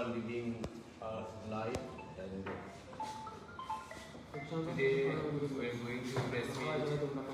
are living our life, and today we are going to press meet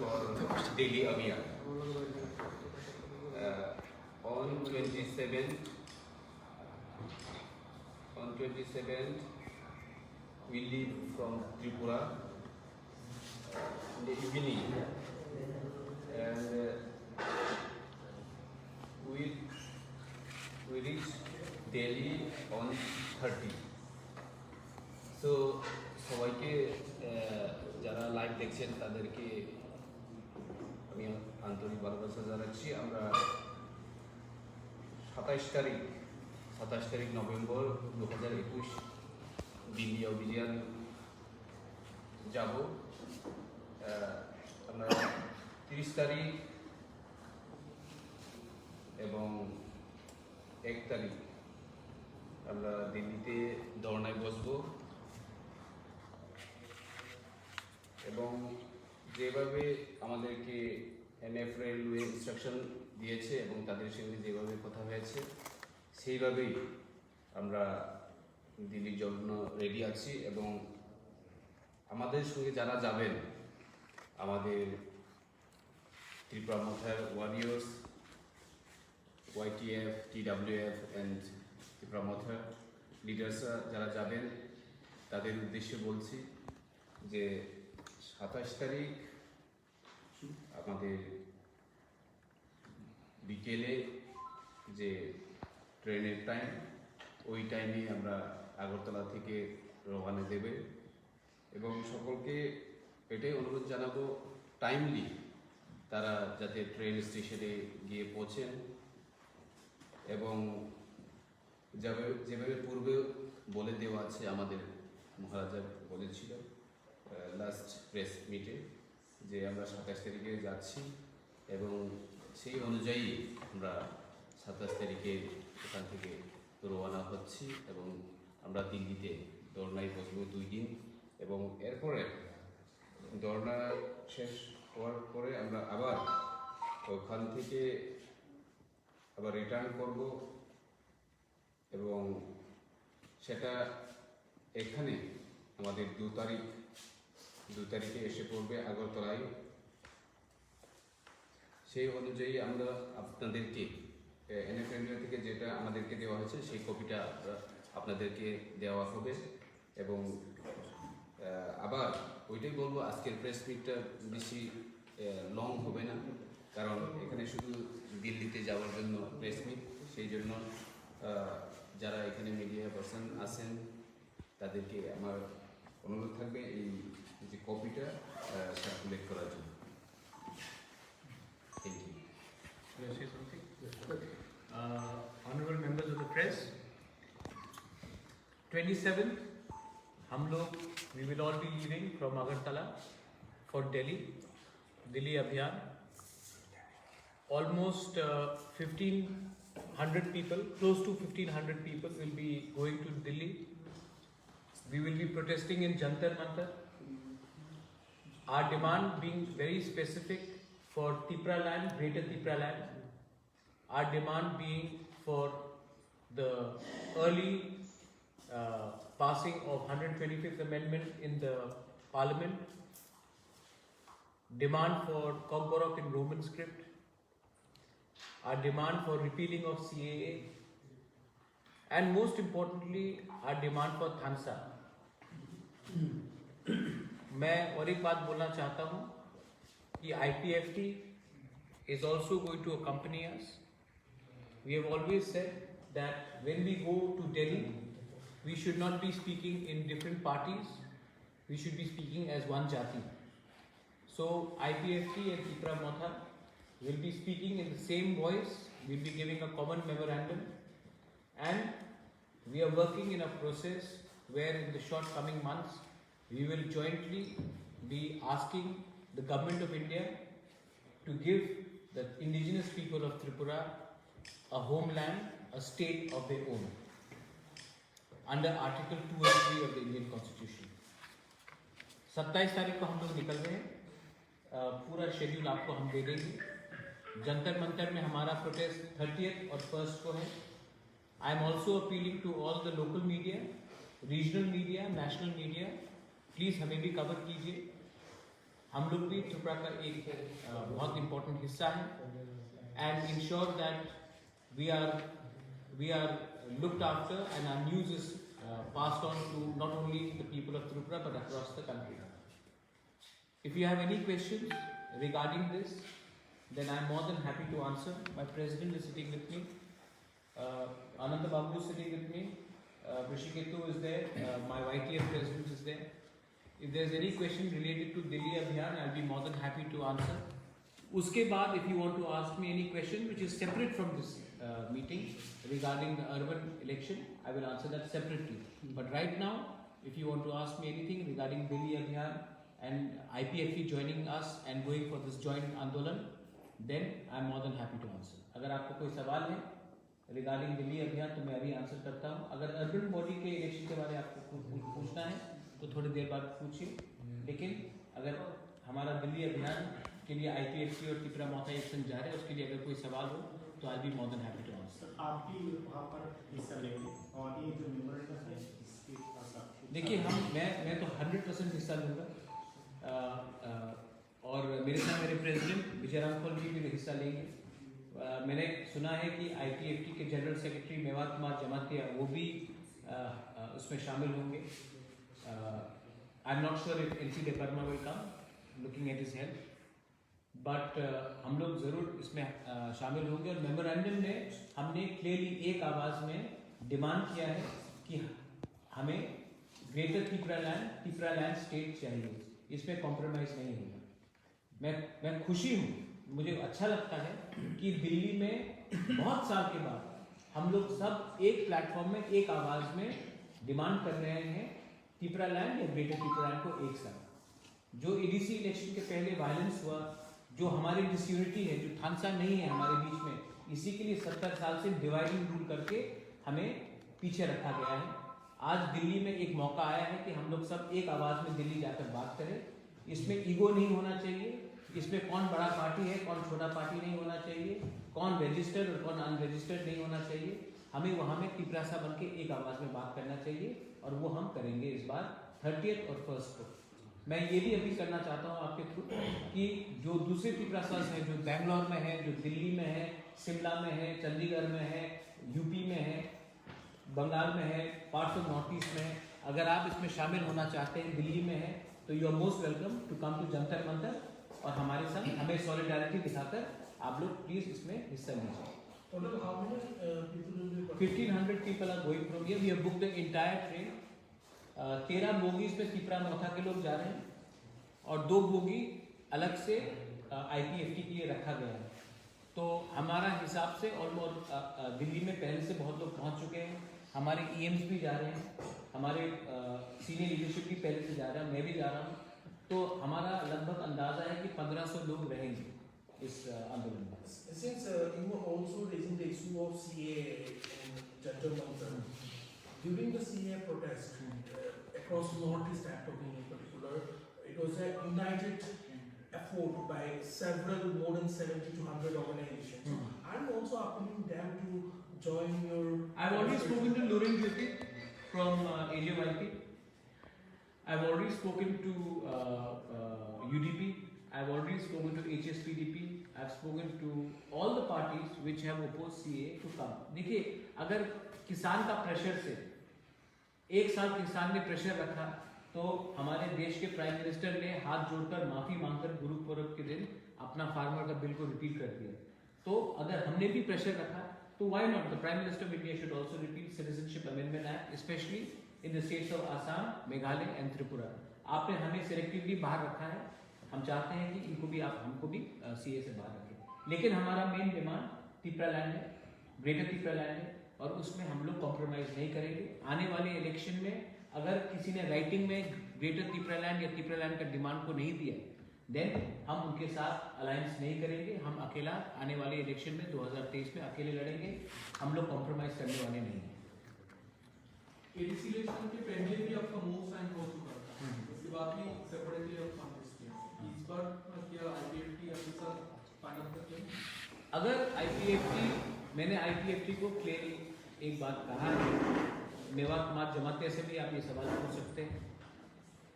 for Delhi Abhiyan. On 27th, we leave from Tripura in the evening, and we reach Delhi on 30. So সবাইকে যারা live দেখছেন তাদেরকে আমি আন্তরিক ভালোবাসা জানাচ্ছি। আমরা 27 তারিখ নভেম্বর 2021 দিল্লি অভিযান যাব। আমরা 30 তারিখ এবং 1 তারিখ আমরা দিল্লিতে ধর্নায় বসবো, এবং যেভাবে আমাদেরকে এনএফ রেলওয়ে ইনস্ট্রাকশন দিয়েছে এবং তাদের সঙ্গে যেভাবে কথা হয়েছে সেইভাবেই আমরা দিল্লির জন্য রেডি আছি। এবং আমাদের সঙ্গে যারা যাবেন, আমাদের ত্রিপুরা মথার warriors, YTF, TWF and Tripura মথার লিডার্সরা যারা যাবেন তাদের উদ্দেশ্যে বলছি যে 27 তারিখ আমাদের বিকেলে যে ট্রেনের টাইম, ওই টাইমে আমরা আগরতলা থেকে রওনা দেবে, এবং সকলকে এটাই অনুরোধ জানাবো টাইমলি তারা যাতে ট্রেন স্টেশনে গিয়ে পৌঁছেন, এবং যেভাবে পূর্বে বলে দেওয়া আছে, আমাদের মহারাজা বলেছিল লাস্ট প্রেস মিটে যে আমরা 27 তারিখে যাচ্ছি, এবং সেই অনুযায়ী আমরা 27 তারিখে এখান থেকে রওনা হচ্ছি, এবং আমরা দিল্লিতে ধর্নায় বসবো 2 দিন, এবং এরপরে ধর্না শেষ হওয়ার পরে আমরা আবার ওখান থেকে আবার রিটার্ন করব, এবং সেটা এখানে আমাদের 2 তারিখে এসে পড়বে আগরতলায়। সেই অনুযায়ী আমরা আপনাদেরকে এনএফ ইন্ডিয়া থেকে যেটা আমাদেরকে দেওয়া হয়েছে সেই কপিটা আপনাদেরকে দেওয়া হবে, এবং আবার ওইটাই বলবো, আজকের প্রেস মিটটা বেশি লং হবে না, কারণ এখানে শুধু দিল্লিতে যাওয়ার জন্য প্রেস মিট। সেই জন্য যারা এখানে মিডিয়া পার্সন আছেন তাদেরকে আমার অনুরোধ থাকবে এই যে কপিটা সার্কুলেট করার জন্য। Thank you. Can I say something? Honorable members of the press, 27th, हम लोग we will all be leaving from Agartala for Delhi Abhiyan. Almost 1,500 people, close to 1,500 people will be going to Delhi. We will be protesting in Jantar Mantar. Our demand being very specific for Tripura land, Greater Tripura land. Our demand being for the early passing of 125th Amendment in the Parliament. Demand for Kogborok in Roman script. Our demand for repealing of CAA. And most importantly, our demand for Thansa. मैं और एक बात बोलना चाहता हूँ कि IPFT is also going to accompany us. We have always said that when we go to Delhi, we should not be speaking in different parties. We should be speaking as one Jati. So IPFT and Tripura Motha will be speaking in the same voice. We'll be giving a common memorandum, and we are working in a process where in the short coming months we will jointly be asking the government of India to give the indigenous people of Tripura a homeland, a state of their own, under Article 2 and 3 of the Indian Constitution. 27 तारीख को हम लोग निकल रहे हैं। पूरा schedule आपको हम दे देंगे। जंतर मंतर में हमारा प्रोटेस्ट 30th और 1st को है। I am also appealing to all the local media, regional media, national media. Please हमें भी cover कीजिए. हम लोग भी त्रिपुरा का एक बहुत important हिस्सा है. And ensure that we are looked after and our news is passed on to not only the people of Tripura but across the country. If you have any questions regarding this, then I am more than happy to answer. My president is sitting with me. Ananda Babu is sitting with me. Vrishiketu is there. My YTF president is there. If there is any question related to Delhi Abhiyan, I will be more than happy to answer. Uske baad, if you want to ask me any question which is separate from this meeting regarding the urban election, I will answer that separately. But right now, if you want to ask me anything regarding Delhi Abhiyan and IPFE joining us and going for this joint Andolan, then I am more than happy to answer. अगर आपको कोई सवाल है regarding Delhi अभियान तो मैं अभी answer करता हूँ. अगर अर्बन बॉडी के इलेक्शन के बारे में आपको पूछना है तो थोड़ी देर बाद पूछिए. लेकिन अगर हमारा दिल्ली अभियान के लिए IPFC और त्रिपुरा मोर्चा एक्शन जा रहे हैं, उसके लिए अगर कोई सवाल हो तो I be more than happy to answer. आप भी वहाँ पर हिस्सा लेंगे और ये जो मेमोरेंडम है इसके पास आप देखिए मैं तो 100% हिस्सा लूँगा. और मेरे साथ मेरे प्रेसिडेंट विजयराम खोल जी भी हिस्सा लेंगे. मैंने सुना है कि IPFT के जनरल सेक्रेटरी मेवात कुमार जमातिया वो भी उसमें शामिल होंगे. I am not sure if NC Deparma will come, looking at his health, but हम लोग ज़रूर इसमें शामिल होंगे. और मेमोरेंडम में हमने क्लियरली एक आवाज़ में डिमांड किया है कि हमें ग्रेटर त्रिपुरा लैंड स्टेट चाहिए. इसमें कॉम्प्रोमाइज़ नहीं होगा. मैं खुशी हूँ, मुझे अच्छा लगता है कि दिल्ली में बहुत साल के बाद हम लोग सब एक प्लेटफॉर्म में एक आवाज़ में डिमांड कर रहे हैं त्रिपुरा लैंड या ग्रेटर त्रिपुरा लैंड को एक साथ. जो ADC इलेक्शन के पहले वायलेंस हुआ, जो हमारी डिसयूनिटी है, जो थानसा नहीं है हमारे बीच में, इसी के लिए 70 साल से डिवाइडिंग रूल करके हमें पीछे रखा गया है. आज दिल्ली में एक मौका आया है कि हम लोग सब एक आवाज़ में दिल्ली जाकर बात करें. इसमें ईगो नहीं होना चाहिए. इसमें कौन बड़ा पार्टी है, कौन छोटा पार्टी नहीं होना चाहिए, कौन रजिस्टर्ड और कौन अनरजिस्टर्ड नहीं होना चाहिए. हमें वहाँ में त्रिपुरा सा बन के एक आवाज़ में बात करना चाहिए और वो हम करेंगे इस बार 30th और 1st को. मैं ये भी अपील करना चाहता हूँ आपके थ्रू कि जो दूसरे त्रिपुरासास हैं, जो बेंगलोर में है, जो दिल्ली में है, शिमला में है, चंडीगढ़ में है, यूपी में है, बंगाल में है, पार्ट्स ऑफ नॉर्थ ईस्ट में है, अगर आप इसमें शामिल होना चाहते हैं, दिल्ली में है, तो you are most welcome to come to Jantar Mantar और हमारे साथ हमें सॉलिडारिटी दिखाकर आप लोग प्लीज इसमें हिस्सा लीजिए. 1500 people are going from here. We have booked the entire train. 13 bogies में त्रिपुरा मोर्चा के लोग जा रहे हैं और 2 बोगी अलग से IPFT के लिए रखा गया है. तो हमारा हिसाब से ऑलमोस्ट दिल्ली में पहले से बहुत लोग पहुंच चुके हैं. हमारे EMs भी जा रहे हैं, हमारे सीनियर लीडरशिप भी पहले से जा रहा है, मैं भी जा रहा हूँ. तो हमारा लगभग अंदाजा है कि 1500 लोग रहेंगे इस आंदोलन में. Since you were also raising the issue of CA and Jantar Mantar, during the CA protest across Northeast I'm talking in particular, it was a united effort by several more than 70 to 100 organizations. I'm also appealing them to join your. I've already spoken to Loren Jyoti from AJYP. I've already spoken to UDP. I've already spoken to HSPDP. I've spoken to all the parties which have opposed CA to come. देखिए, अगर किसान का pressure से एक साल किसान ने pressure रखा तो हमारे देश के प्राइम मिनिस्टर ने हाथ जोड़कर माफी मांगकर गुरु पूरब के दिन अपना फार्मर का बिल को रिपीट कर दिया. तो अगर हमने भी प्रेशर रखा तो why not? The Prime Minister of India should also repeat Citizenship Amendment Act, especially in the states of Assam, Meghalaya and Tripura. आपने हमें सिलेक्टिवली बाहर रखा है. हम चाहते हैं कि इनको भी आप हमको भी CA से बाहर रखें. लेकिन हमारा मेन डिमांड त्रिपुरा लैंड है, ग्रेटर त्रिपुरा लैंड है और उसमें हम लोग कॉम्प्रोमाइज नहीं करेंगे. आने वाले इलेक्शन में अगर किसी ने राइटिंग में ग्रेटर त्रिपुरा लैंड या त्रिपुरा लैंड का डिमांड को नहीं दिया, देन हम उनके साथ अलायंस नहीं करेंगे. हम अकेला आने वाले इलेक्शन में 2023 में अकेले लड़ेंगे. हम लोग कॉम्प्रोमाइज करने वाले नहीं हैं. ADC इलेक्शन के पहले भी आपका मूव साइन हो चुका था, उसके बाद भी सेपरेटली आप कांग्रेस किया. इस बार क्या IPFT अपने साथ फाइनल करते हैं? अगर IPFT मैंने IPFT को क्लियरली एक बात कहा है, मेवा कुमार जमातिया से भी आप ये सवाल पूछ सकते हैं।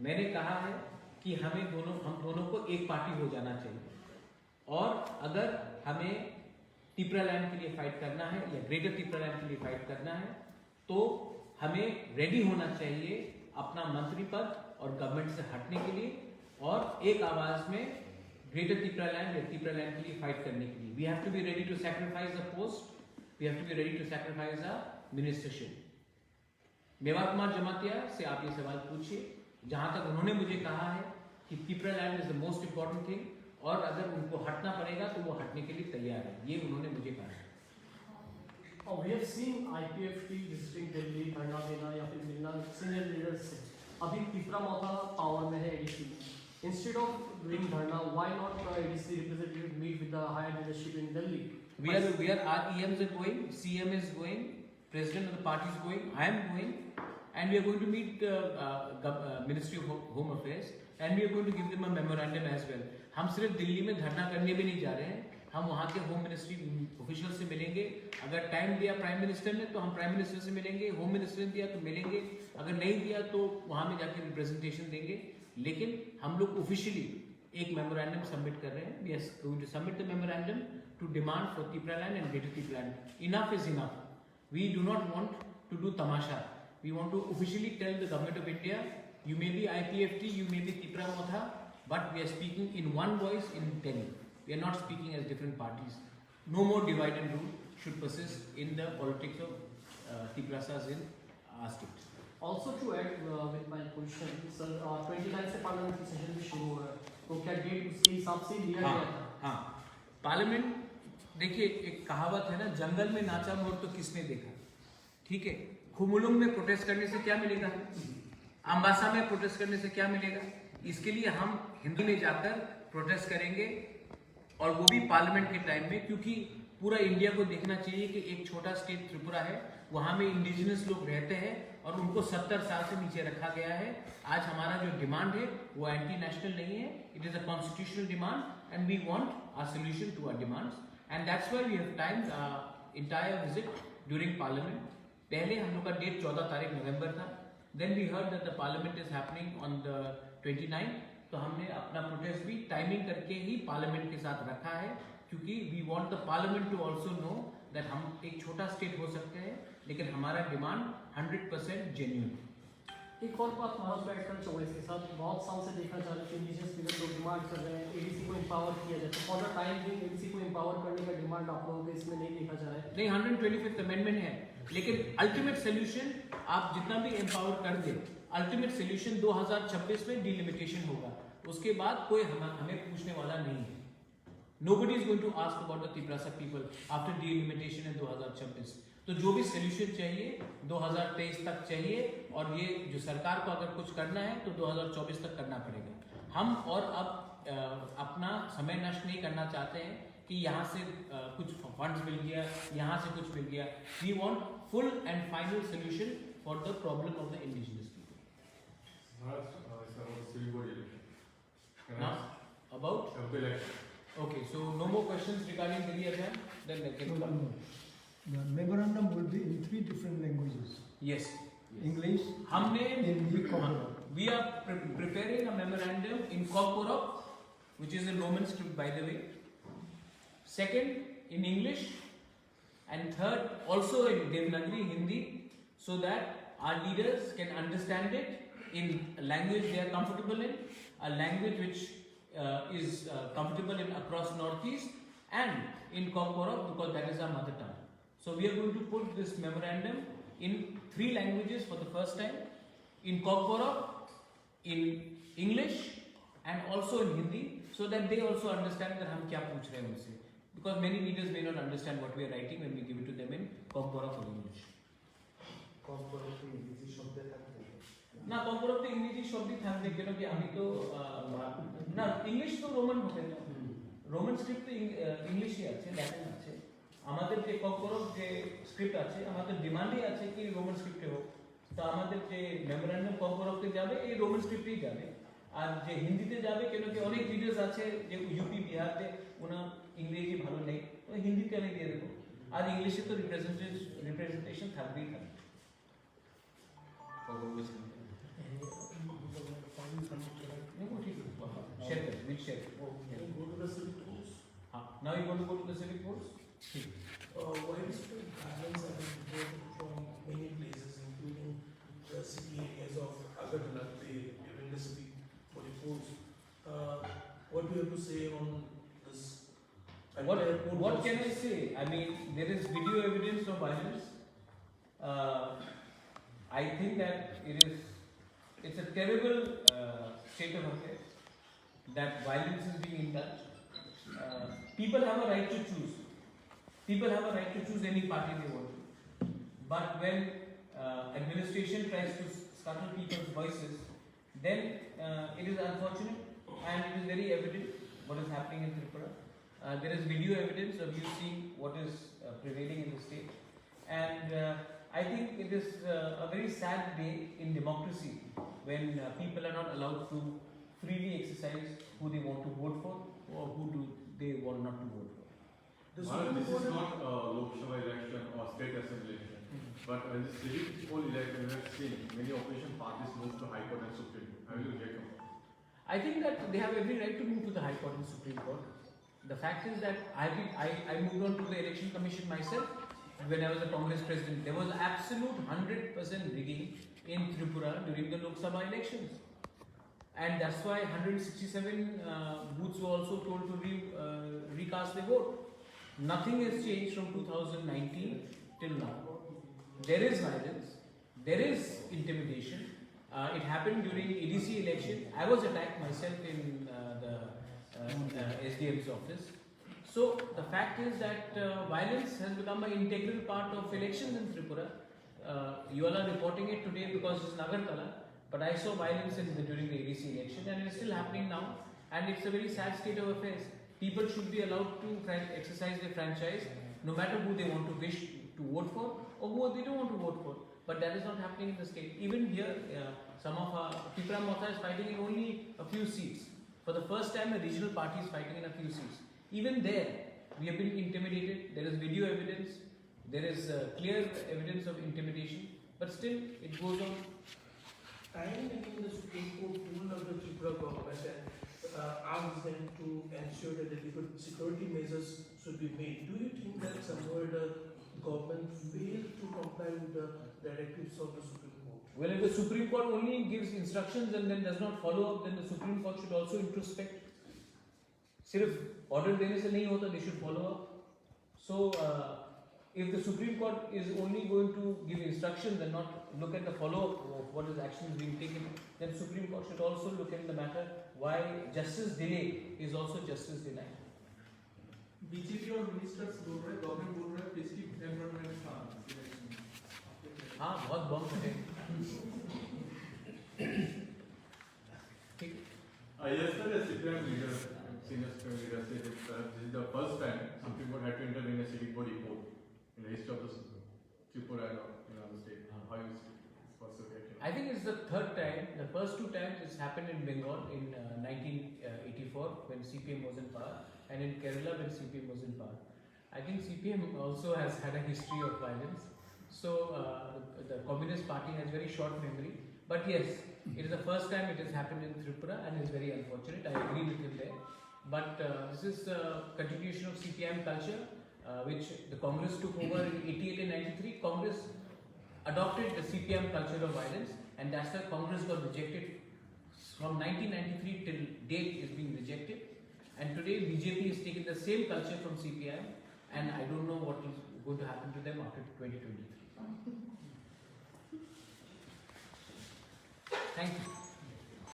मैंने कहा है कि हम दोनों को एक पार्टी हो जाना चाहिए, और अगर हमें तिपरालैंड के लिए फाइट करना है या ग्रेटर तिपरालैंड के लिए फाइट करना है तो हमें रेडी होना चाहिए अपना मंत्री पद और गवर्नमेंट से हटने के लिए, और एक आवाज में ग्रेटर तिपरालैंड या तिपरालैंड के लिए फाइट करने के लिए। We have to be ready to sacrifice the post, we have to be ready to sacrifice the ministership. Mewa Kumar Jamatia से आप ये सवाल पूछिए, जहां तक उन्होंने मुझे कहा है कि Tipraland is the most important thing, और अगर उनको हटना पड़ेगा तो वो हटने के लिए तैयार है, ये उन्होंने मुझे कहा है। We have seen IPFT visiting Delhi, धरना देना या फिर मिलना सीनियर लीडर्स से। अभी तिपरा मौथा पावर में है ADC। Instead of doing धरना, why not ADC representative meet with the higher leadership in Delhi? Our EMs are going, CM is going, President of the party is going, I am going, and we are going to meet Ministry of Home Affairs, and we are going to give them a memorandum as well. हम सिर्फ दिल्ली में धरना करने भी नहीं जा रहे हैं, हम वहाँ के होम मिनिस्ट्री ऑफिशियल से मिलेंगे। अगर टाइम दिया प्राइम मिनिस्टर ने तो हम प्राइम मिनिस्टर से मिलेंगे, होम मिनिस्टर ने दिया तो मिलेंगे, अगर नहीं दिया तो वहाँ में जाके रिप्रेजेंटेशन देंगे। लेकिन हम लोग ऑफिशियली एक मेमोरेंडम सबमिट कर रहे हैं। We are going to submit the memorandum to demand for Tipraland and greater Tipraland. Enough is enough, we do not want to do तमाशा, we want to officially tell the government of India, you may be IPFT, you may be Tipra Motha, but we are speaking in one voice in Delhi. We are not speaking as different parties. No more divide and rule should persist in the politics of Tiprasas in our state. Also to add with my question, sir, 29 से parliamentary session भी शुरू हो रहा है, तो क्या date उसके हिसाब से लिया गया था? हाँ, पार्लियामेंट, देखिए एक कहावत है ना, जंगल में नाचा मोर तो किसने देखा। ठीक है, खुमुलुंग में प्रोटेस्ट करने से क्या मिलेगा, अम्बासा में प्रोटेस्ट करने से क्या मिलेगा। इसके लिए हम हिंदी में जाकर प्रोटेस्ट करेंगे, और वो भी पार्लियामेंट के टाइम में, क्योंकि पूरा इंडिया को देखना चाहिए कि एक छोटा स्टेट त्रिपुरा है, वहाँ में इंडिजिनस लोग रहते हैं और उनको 70 साल से नीचे रखा गया है। आज हमारा जो डिमांड है वो एंटी नेशनल नहीं है, it is a constitutional demand and we want a solution to our demands, and that's why we have time entire visit during parliament. पहले हम लोग का डेट 14 तारीख नवंबर था, then we heard that the parliament is happening on the 29th, तो हमने अपना protest भी टाइमिंग करके ही पार्लियामेंट के साथ रखा है, क्योंकि we want the parliament to also know that हम एक छोटा स्टेट हो सकते हैं लेकिन हमारा डिमांड 100% जेन्युइन। एक और बात वहाँ पे ऐड करना चाहूँगा इसके साथ, बहुत साल से देखा जा रहा है कि इंडिजिनस पीपल लोग डिमांड कर रहे हैं ADC को एम्पावर किया जाए, तो for the time being ADC को एम्पावर करने का डिमांड आप लोगों के इसमें नहीं देखा जा रहा है? नहीं, 125th अमेंडमेंट है, लेकिन अल्टीमेट सोल्यूशन आप जितना भी एम्पावर कर दे, अल्टीमेट सोल्यूशन 2026 में डिलिमिटेशन होगा, उसके बाद कोई हमें पूछने वाला नहीं है। Nobody is going to ask about the Tiprasa people after delimitation in 2026। तो जो भी सोल्यूशन चाहिए 2023 तक चाहिए, और ये जो सरकार को अगर कुछ करना है तो 2024 तक करना पड़ेगा। हम और अब अपना समय नष्ट नहीं करना चाहते हैं कि यहाँ से कुछ फंड्स मिल गया, यहाँ से कुछ मिल गया। We want full and final solution for the problem of the indigenous people. Now about okay, so no more questions regarding Delhi Abhiyan, then they can come. The memorandum will be in 3 different languages. Yes. English, हमने Hindi, Konkoro. we are preparing a memorandum in Konkoro, which is in Roman script by the way. Second in English, and third also in Devanagari Hindi, so that our leaders can understand it in a language they are comfortable in, a language which is comfortable in across Northeast, and in Konkoro because that is our mother tongue. So we are going to put this memorandum in 3 languages for the first time, in Konkoro, in English, and also in Hindi, so that they also understand that हम क्या पूछ रहे हैं उनसे, because many leaders may not understand what we are writing when we give it to them in Konkoro or English. না কম্পোরতে ইংরেজি শব্দই থাকবে, কেন কি আমি তো না ইংলিশ তো রোমান হবে না, রোমান স্ক্রিপ্ট তো ইংলিশই আছে, ল্যাটিন আছে। আমাদের যে কম্পোরত যে স্ক্রিপ্ট আছে, আমাদের ডিমান্ডই আছে কি রোমান স্ক্রিপ্টে হোক, তো আমাদের যে মেমোরেন্ডাম কম্পোরতে যাবে এই রোমান স্ক্রিপ্টেই যাবে, আর যে হিন্দিতে যাবে কেন কি অনেক লিডার্স আছে যে ইউপি বিহারে ওনার ইংরেজি ভালো নেই, তো হিন্দিতে আমি দিয়ে দেবো, আর ইংলিশে তো রিপ্রেজেন্টেটিভ representation থাকবেই থাকবে। Share kar, we'll share. Can you go to the civic rules? Now you want to go to the civic boards? Widespread guidelines have been reported from many places, including the city areas of Agartala during the civic reports. What do you have to say on this? What can I say? I mean, there is video evidence of violence. I think that it's a terrible state of affairs that violence is being indulged. People have a right to choose. People have a right to choose any party they want to. But when administration tries to scuttle people's voices, then it is unfortunate and it is very evident what is happening in Tripura. There is video evidence of you seeing what is prevailing in the state. And I think it is a very sad day in democracy when people are not allowed to freely exercise who they want to vote for or who do they want not to vote for. The Well, Supreme this Court is not Lok Sabha election or state assembly election, but in the civic poll election, we have seen many opposition parties move to High Court and Supreme Court. How will you react on that? I think that they have every right to move to the High Court and Supreme Court. The fact is that I moved on to the Election Commission myself when I was a Congress president. There was absolute 100% rigging in Tripura during the Lok Sabha elections. And that's why 167 booths were also told to recast their vote. Nothing has changed from 2019 till now. There is violence, there is intimidation. It happened during ADC election. I was attacked myself in the SDM's office. So the fact is that violence has become an integral part of elections in Tripura. You all are reporting it today because it's Nagartala, but I saw violence during the ADC election and it's still happening now, and it's a very sad state of affairs. People should be allowed to exercise their franchise no matter who they want to wish to vote for or who they don't want to vote for. But that is not happening in the state. Even here, some of our Tripura Motha is fighting in only a few seats. For the first time, a regional party is fighting in a few seats. Even there, we have been intimidated. There is video evidence. There is clear evidence of intimidation. But still, it goes on. time in the Supreme Court ruled of the Tripura government and asked them to ensure that adequate security measures should be made. Do you think that somewhere the government failed to comply with the directives of the Supreme Court? Well, if the Supreme Court only gives instructions and then does not follow up, then the Supreme Court should also introspect. सिर्फ order देने से नहीं होता, they should follow up. So, if the Supreme Court is only going to give instructions and not look at the follow-up of what is actions being taken, then Supreme Court should also look at the matter why justice delay is also justice denied. BJP और ministers बोल रहे हैं, government बोल रहे हैं पीसकीप environment था election में। हाँ, बहुत बम फटे। ठीक। Yesterday, Supreme leader, senior Supreme leader said that this is the first time Supreme Court had to intervene in a civic body court in the history of the Tripura and the state. How you see what's the reaction? I think it's the third time. The first two times it's happened in Bengal in 1984 when CPM was in power, and in Kerala when CPM was in power. I think CPM also has had a history of violence. So the Communist Party has very short memory. But yes, it is the first time it has happened in Tripura, and it's very unfortunate. I agree with him there. But this is a continuation of CPM culture, which the Congress took over in 88 and 93. Congress adopted the CPM culture of violence, and that's why Congress got rejected. From 1993 till date is being rejected, and today BJP is taking the same culture from CPM, and I don't know what is going to happen to them after 2023. Thank you.